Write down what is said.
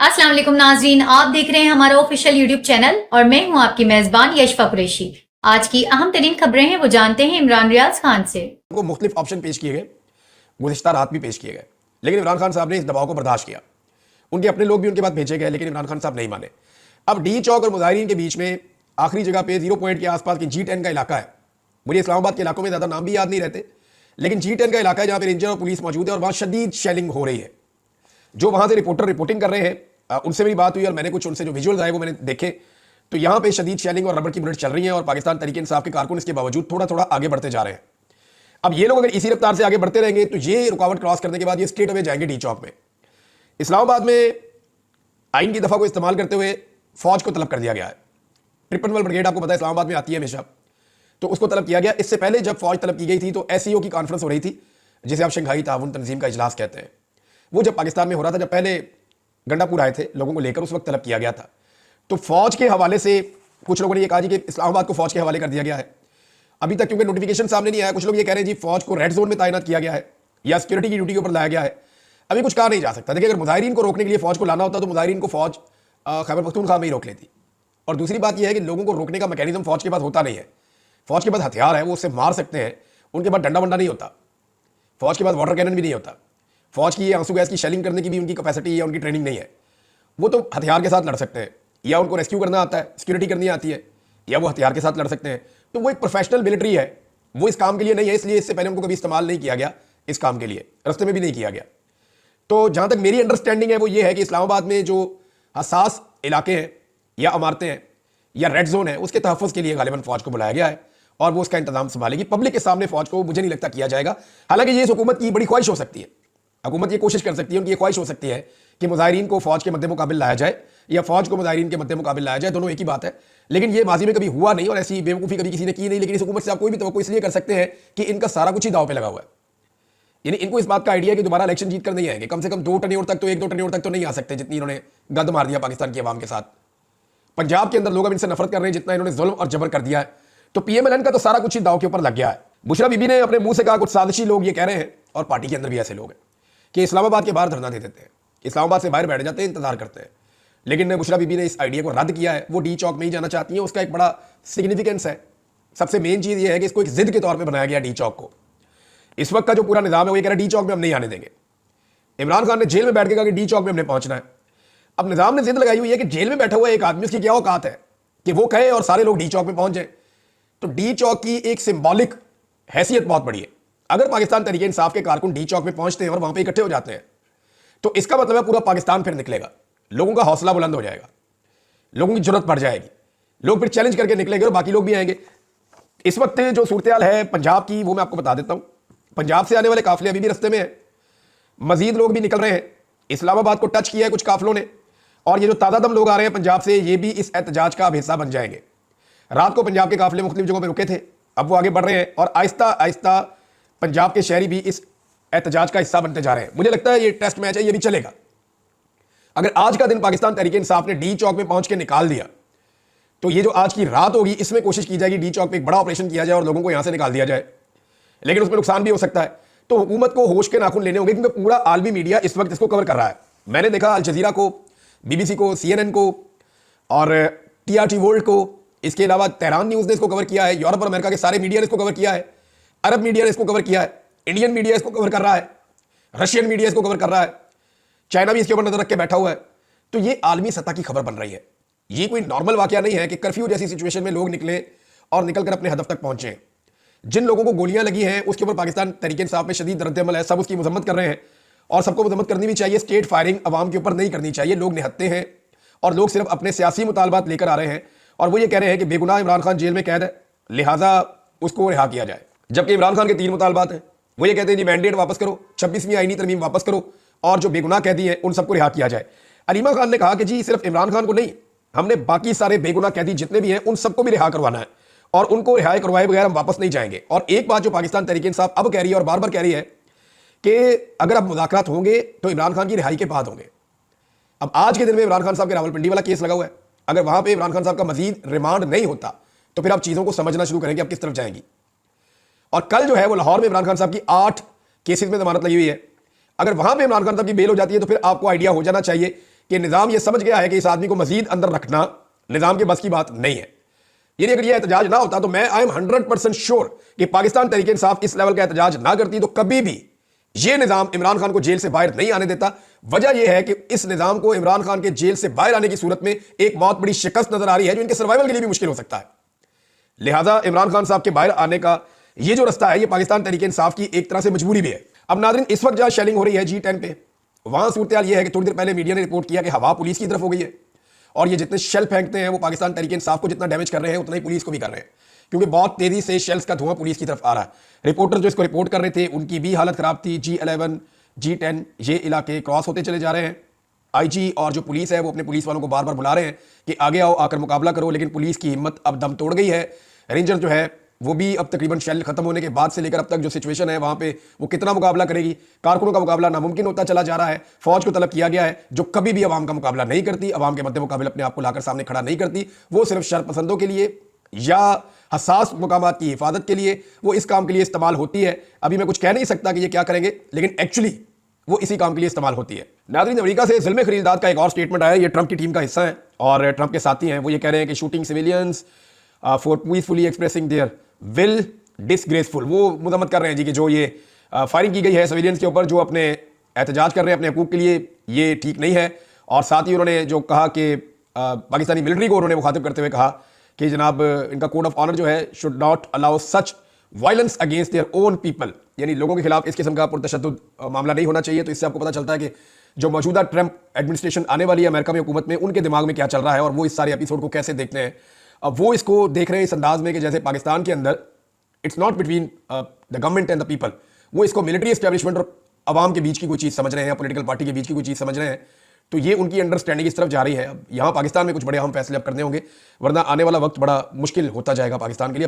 अस्सलाम वालेकुम नाजरीन, आप देख रहे हैं हमारा ऑफिशियल यूट्यूब चैनल और मैं हूं आपकी मेजबान यशफा कुरैशी। आज की अहम तरीन खबरें हैं, वो जानते हैं इमरान रियाज खान से। उनको मुख्तलिफ ऑप्शन पेश किए गए, गुज़िश्ता रात भी पेश किए गए, लेकिन इमरान खान साहब ने इस दबाव को बर्दाश्त किया। उनके अपने लोग भी उनके बाद भेजे गए, लेकिन इमरान खान साहब नहीं माने। अब डी चौक और मुजाहिरीन के बीच में आखिरी जगह पे 0 पॉइंट के आसपास की G10 का इलाका है। मुझे इस्लामाबाद के इलाकों में ज़्यादा नाम भी याद नहीं रहते, लेकिन G10 का इलाका है जहाँ पे रेंजर और पुलिस मौजूद है और वहाँ शदीद शेलिंग हो रही है। जो वहाँ से रिपोर्टर रिपोर्टिंग कर रहे हैं, उनसे मेरी बात हुई और मैंने कुछ उनसे जो विजुअल्स आए वो मैंने देखे, तो यहाँ पे शदीद शेलिंग और रबड़ की बुलेट चल रही है और पाकिस्तान तहरीक इंसाफ के कारकुन इसके बावजूद थोड़ा थोड़ा आगे बढ़ते जा रहे हैं। अब ये लोग अगर इसी रफ्तार से आगे बढ़ते रहेंगे तो ये रुकावट क्रॉस करने के बाद ये स्ट्रेट अवे जाएंगे डी चौक में। इस्लामाबाद में आइन की दफा को इस्तेमाल करते हुए फौज को तलब कर दिया गया है। 53 ब्रिगेड आपको पता है इस्लामाबाद में आती है हमेशा, तो उसको तलब किया गया। इससे पहले जब फौज तलब की गई थी तो SCO की कॉन्फ्रेंस हो रही थी, जिसे आप शंघाई ताउन तंजीम का इजलास कहते हैं। वो जब पाकिस्तान में हो रहा था, जब पहले गंडापुर आए थे लोगों को लेकर, उस वक्त तलब किया गया था। तो फौज के हवाले से कुछ लोगों ने यह कहा जी कि इस्लामाबाद को फौज के हवाले कर दिया गया है। अभी तक क्योंकि नोटिफिकेशन सामने नहीं आया, कुछ लोग ये कह रहे हैं जी फौज को रेड जोन में तैनात किया गया है या सिक्योरिटी की ड्यूटी के ऊपर लाया गया है। अभी कुछ कहा नहीं जा सकता। देखिए, अगर मुजाहिरीन को रोकने के लिए फौज को लाना होता तो मुजाहिरीन को फौज खैबर पख्तूनख्वा में ही रोक लेती। और दूसरी बात यह है कि लोगों को रोकने का मैकेनिज्म फौज के पास होता नहीं है। फौज के पास हथियार है, वो उससे मार सकते हैं, उनके पास डंडा वंडा नहीं होता, फौज के पास वाटर कैनन भी नहीं होता, फौज की आंसू गैस की शेलिंग करने की भी उनकी कैपेसिटी या उनकी ट्रेनिंग नहीं है। वो तो हथियार के साथ लड़ सकते हैं, या उनको रेस्क्यू करना आता है, सिक्योरिटी करनी आती है, या वो हथियार के साथ लड़ सकते हैं। तो वो एक प्रोफेशनल मिलिट्री है, वो इस काम के लिए नहीं है, इसलिए इससे पहले उनको कभी इस्तेमाल नहीं किया गया इस काम के लिए, रस्ते में भी नहीं किया गया। तो जहां तक मेरी अंडरस्टैंडिंग है वो ये है कि इस्लामाबाद में जो हसास इलाके हैं या इमारतें हैं या रेड जोन है, उसके तहफ़्फ़ुज़ के लिए गालिबन फौज को बुलाया गया है और वो उसका इंतजाम संभालेगी। पब्लिक के सामने फौज को मुझे नहीं लगता किया जाएगा। हालांकि ये इस हुकूमत की बड़ी ख्वाहिश हो सकती है, हुकूमत ये कोशिश कर सकती है, उनकी ये ख्वाहिश हो सकती है कि मुजाहिरीन को फौज के मद्दे मुकाबिल लाया जाए या फौज को मुजाहिरीन के मद्दे मुकाबिल लाया जाए, दोनों एक ही बात है। लेकिन ये माजी में कभी हुआ नहीं और ऐसी बेवकूफ़ी कभी किसी ने की नहीं। लेकिन इस हुकूमत से आप कोई भी तवक्को इसलिए कर सकते हैं कि इनका सारा कुछ ही दाव पे लगा हुआ है। यानी इनको इस बात का आइडिया है कि दोबारा इलेक्शन जीत कर नहीं आएंगे, कम से कम 2 टर्न्योर तक तो 1-2 टर्न्योर तक तो नहीं आ सकते, जितनी इन्होंने गंद मार दिया पाकिस्तान की आवाम के साथ। पंजाब के अंदर लोग अब इनसे नफरत कर रहे हैं, जितना इन्होंने जुल्म और जबर कर दिया है। तो PMLN का तो सारा कुछ ही दाव के ऊपर लग गया है। बुशरा बीबी ने अपने मुंह से कहा, कुछ साजिशी लोग ये कह रहे हैं और पार्टी के अंदर भी ऐसे लोग हैं कि इस्लामाबाद के बाहर धरना दे देते हैं, इस्लामाबाद से बाहर बैठ जाते हैं, इंतजार करते हैं। लेकिन बुशरा बीबी ने इस आइडिया को रद्द किया है, वो डी चौक में ही जाना चाहती है। उसका एक बड़ा सिग्निफिकेंस है। सबसे मेन चीज़ ये है कि इसको एक जिद के तौर पर बनाया गया डी चौक को। इस वक्त का जो पूरा निजाम है वो ये कह रहा है डी चौक में हम नहीं आने देंगे। इमरान खान ने जेल में बैठ के कहा कि डी चौक में हमने पहुंचना है। अब निजाम ने जिद लगाई हुई है कि जेल में बैठा हुआ एक आदमी, उसकी क्या औकात है कि वो कहे और सारे लोग डी चौक में पहुंच जाए। तो डी चौक की एक सिंबॉलिक हैसियत बहुत बड़ी है। अगर पाकिस्तान तहरीक इंसाफ के कारकुन डी चौक में पहुंचते हैं और वहां पे इकट्ठे हो जाते हैं तो इसका मतलब है पूरा पाकिस्तान फिर निकलेगा, लोगों का हौसला बुलंद हो जाएगा, लोगों की जरूरत बढ़ जाएगी, लोग फिर चैलेंज करके निकलेंगे और बाकी लोग भी आएंगे। इस वक्त जो सूरत हाल है पंजाब की, वो मैं आपको बता देता हूं। पंजाब से आने वाले काफिले अभी भी रस्ते में हैं, मजीद लोग भी निकल रहे हैं। इस्लामाबाद को टच किया है कुछ काफिलों ने, और ये जो ताज़ा दम लोग आ रहे हैं पंजाब से, ये भी इस एहतजाज का अब हिस्सा बन जाएंगे। रात को पंजाब के काफिले मुख्तलिफ जगहों पर रुके थे, अब वो आगे बढ़ रहे हैं और आहिस्ता आहिस्ता पंजाब के शहरी भी इस एहतजाज का हिस्सा बनते जा रहे हैं। मुझे लगता है ये टेस्ट मैच है, ये भी चलेगा। अगर आज का दिन पाकिस्तान तहरीक इंसाफ ने डी चौक में पहुंच के निकाल दिया तो ये जो आज की रात होगी इसमें कोशिश की जाएगी डी चौक पे एक बड़ा ऑपरेशन किया जाए और लोगों को यहां से निकाल दिया जाए, लेकिन उसमें नुकसान भी हो सकता है। तो हुकूमत को होश के नाखून लेने होंगे, क्योंकि पूरा आलमी मीडिया इस वक्त इसको कवर कर रहा है। मैंने देखा अल जजीरा को, BBC को, CNN को और TRT वर्ल्ड को, इसके अलावा तेहरान न्यूज़ ने इसको कवर किया है, यूरोप और अमेरिका के सारे मीडिया ने इसको कवर किया है, अरब मीडिया ने इसको कवर किया है, इंडियन मीडिया इसको कवर कर रहा है, रशियन मीडिया इसको कवर कर रहा है, चाइना भी इसके ऊपर नजर रख के बैठा हुआ है। तो ये आलमी सतह की खबर बन रही है। ये कोई नॉर्मल वाकया नहीं है कि कर्फ्यू जैसी सिचुएशन में लोग निकले और निकलकर अपने हदफ तक पहुंचे। जिन लोगों को गोलियां लगी हैं उसके ऊपर पाकिस्तान तहरीक इंसाफ में शदीद रद्द-ए-अमल है, सब उसकी मजम्मत कर रहे हैं और सबको मजम्मत करनी भी चाहिए। स्टेट फायरिंग अवाम के ऊपर नहीं करनी चाहिए। लोग निहत्ते हैं और लोग सिर्फ अपने सियासी मुतालबात लेकर आ रहे हैं और वो ये कह रहे हैं कि बेगुनाह इमरान खान जेल में कैद है, लिहाजा उसको रिहा किया जाए। जबकि इमरान खान के 3 मुतालबात हैं। वो ये कहते हैं जी मैंडेट वापस करो, 26वीं आईनी तरमीम वापस करो और जो बेगुनाह कैदी हैं उन सबको रिहा किया जाए। अलीमा खान ने कहा कि जी सिर्फ इमरान खान को नहीं, हमने बाकी सारे बेगुनाह कैदी जितने भी हैं उन सबको भी रिहा करवाना है और उनको रिहाई करवाए बगैर हम वापस नहीं जाएंगे। और एक बात जो पाकिस्तान तहरीक इंसाफ अब कह रही है और बार बार कह रही है कि अगर अब मुज़ाकरात होंगे तो इमरान खान की रिहाई के बाद होंगे। अब आज के दिन में इमरान खान साहब के रावलपिंडी वाला केस लगा हुआ है, अगर वहां पर इमरान खान साहब का मजीद रिमांड नहीं होता तो फिर आप चीज़ों को समझना शुरू करेंगे अब किस तरफ जाएंगी। और कल जो है वो लाहौर में इमरान खान साहब की 8 केसेस में जमानत लगी हुई है। अगर वहां पे इमरान खान साहब की बेल हो जाती है तो फिर आपको आइडिया हो जाना चाहिए कि निज़ाम ये समझ गया है कि इस आदमी को मजीद अंदर रखना निज़ाम के बस की बात नहीं है। यानी अगर यह एहतजाज ना होता तो मैं आई एम 100% श्योर कि पाकिस्तान तहरीक इंसाफ इस लेवल का एहतजाज ना करती तो कभी भी यह निज़ाम इमरान खान को जेल से बाहर नहीं आने देता। वजह यह है कि इस निज़ाम को इमरान खान के जेल से बाहर आने की सूरत में एक बहुत बड़ी शिकस्त नजर आ रही है जो इनके सर्वाइवल के लिए भी मुश्किल हो सकता है। लिहाजा इमरान खान साहब के बाहर आने का यह जो रास्ता है, यह पाकिस्तान तहरीक इंसाफ की एक तरह से मजबूरी भी है। अब नाज़रीन, इस वक्त जहां शेलिंग हो रही है G10 पे, वहां सूरत हाल यह है कि थोड़ी देर पहले मीडिया ने रिपोर्ट किया कि हवा पुलिस की तरफ हो गई है और ये जितने शेल फेंकते हैं वो पाकिस्तान तहरीक इंसाफ को जितना डैमेज कर रहे हैं उतना ही पुलिस को भी कर रहे हैं, क्योंकि बहुत तेजी से शेल्स का धुआं पुलिस की तरफ आ रहा है। रिपोर्टर जो इसको रिपोर्ट कर रहे थे उनकी भी हालत खराब थी। G11 G10 ये इलाके क्रॉस होते चले जा रहे हैं। IG और जो पुलिस है वो अपने पुलिस वालों को बार बार बुला रहे हैं कि आगे आओ, आकर मुकाबला करो, लेकिन पुलिस की हिम्मत अब दम तोड़ गई है। रेंजर जो है वो भी अब तकरीबन शेल खत्म होने के बाद से लेकर अब तक जो सिचुएशन है वहां पे वो कितना मुकाबला करेगी, कारकुनों का मुकाबला नामुमकिन होता चला जा रहा है। फौज को तलब किया गया है जो कभी भी अवाम का मुकाबला नहीं करती, अवाम के मद्दे मुकाबले अपने आप को लाकर सामने खड़ा नहीं करती, वो सिर्फ शरपसंदों के लिए या हसास मुकामात की हिफाजत के लिए वो इस काम के लिए इस्तेमाल होती है। अभी मैं कुछ कह नहीं सकता कि ये क्या करेंगे, लेकिन एक्चुअली वो इसी काम के लिए इस्तेमाल होती है। नाज़रीन, अमेरिका से ज़ुल्म खरीदार का एक और स्टेटमेंट आया। ये ट्रंप की टीम का हिस्सा है और ट्रंप के साथी हैं। वो ये कह रहे हैं कि shooting civilians for peacefully expressing there will disgraceful. वो मजम्मत कर रहे हैं जी कि जो ये फायरिंग की गई है सिविलियंस के ऊपर जो अपने एहतजाज कर रहे हैं अपने हकूक़ के लिए, ये ठीक नहीं है। और साथ ही उन्होंने जो कहा कि पाकिस्तानी मिलिट्री को उन्होंने मुखातिब करते हुए कहा कि जनाब इनका कोड ऑफ ऑनर जो है should not allow such violence against their own people, यानी लोगों के खिलाफ इस किस्म का पुरतशद्दुद मामला नहीं होना चाहिए। तो इससे आपको पता चलता है कि जो मौजूदा ट्रंप एडमिनिस्ट्रेशन आने वाली है अमेरिका में हुकूमत में, उनके दिमाग में क्या चल रहा है और वो इस सारे एपिसोड को कैसे देखते हैं। अब वो इसको देख रहे हैं इस अंदाज में कि जैसे पाकिस्तान के अंदर it's not between the government and the people, वो इसको मिलिट्री एस्टेब्लिशमेंट और अवाम के बीच की कोई चीज़ समझ रहे हैं, पॉलिटिकल पार्टी के बीच की कोई चीज़ समझ रहे हैं। तो ये उनकी अंडरस्टैंडिंग इस तरफ जा रही है। अब यहाँ पाकिस्तान में कुछ बड़े अहम फैसले अब करने होंगे, वरना आने वाला वक्त बड़ा मुश्किल होता जाएगा पाकिस्तान के लिए।